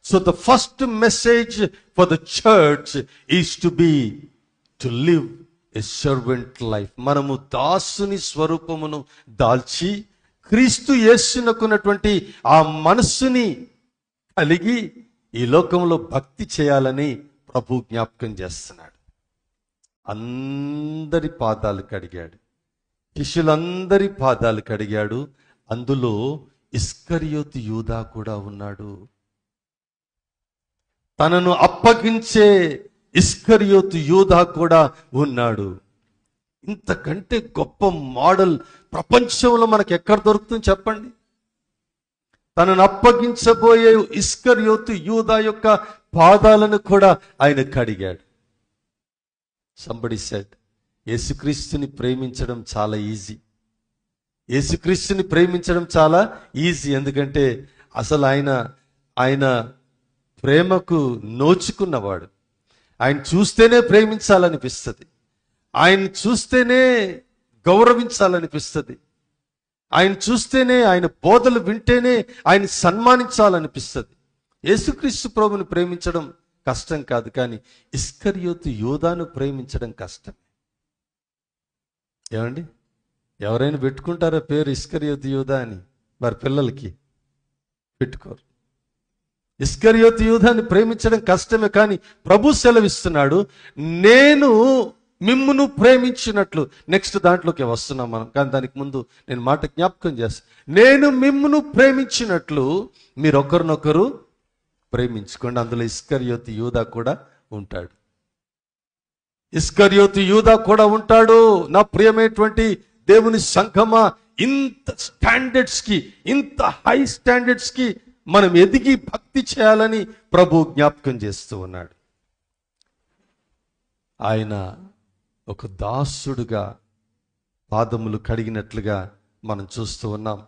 So the first message for the church is to live a servant life. మనము దాసుని స్వరూపమును దాల్చి క్రీస్తు యేసునకున్నటువంటి ఆ మనస్సుని కలిగి ఈ లోకంలో భక్తి చేయాలని ప్రభు జ్ఞాపకం చేస్తున్నాడు. అందరి పాదాలు కడిగాడు, శిష్యులందరి పాదాలు కడిగాడు. అందులో ఇస్కరియోతు యూదా కూడా ఉన్నాడు. తనను అప్పగించే ఇస్కరియోతు యూదా కూడా ఉన్నాడు. ఇంతకంటే గొప్ప మోడల్ ప్రపంచంలో మనకు ఎక్కడ దొరుకుతుంది చెప్పండి? తనను అప్పగించబోయే ఇస్కరియోతు యూదా యొక్క పాదాలను కూడా ఆయన కడిగాడు. సంబడి సెడ్, యేసుక్రీస్తుని ప్రేమించడం చాలా ఈజీ. యేసుక్రీస్తుని ప్రేమించడం చాలా ఈజీ. ఎందుకంటే అసలు ఆయన ప్రేమకు నోచుకున్నవాడు. ఆయన చూస్తేనే ప్రేమించాలనిపిస్తుంది, ఆయన చూస్తేనే గౌరవించాలనిపిస్తుంది, ఆయన చూస్తేనే, ఆయన బోధలు వింటేనే ఆయన సన్మానించాలనిపిస్తుంది. యేసుక్రీస్తు ప్రభుని ప్రేమించడం కష్టం కాదు, కానీ ఇస్కరియోతు యూదాను ప్రేమించడం కష్టం. ఏమండి, ఎవరైనా పెట్టుకుంటారా పేరు ఇస్కరియోతు యూదా అని? మరి పిల్లలకి పెట్టుకోరు. ఇస్కరియోతు యూదాని ప్రేమించడం కష్టమే, కానీ ప్రభు సెలవిస్తున్నాడు, నేను మిమ్మును ప్రేమించినట్లు. నెక్స్ట్ దాంట్లోకి వస్తున్నాం మనం, కానీ దానికి ముందు నేను మాట జ్ఞాపకం చేస్తాను. నేను మిమ్మును ప్రేమించినట్లు మీరు ఒకరినొకరు ప్రేమించుకోండి. అందులో ఇస్కరియోతు యూదా కూడా ఉంటాడు. ఇస్కరియోతు యూదా కూడా ఉంటాడు. నా ప్రియమైనటువంటి దేవుని సంఘమా, ఇంత స్టాండర్డ్స్కి, ఇంత హై స్టాండర్డ్స్కి మనం ఎదిగి భక్తి చేయాలని ప్రభు జ్ఞాపకం చేస్తూ ఉన్నాడు. ఆయన ఒక దాసుడుగా పాదములు కడిగినట్లుగా మనం చూస్తూ ఉన్నాం.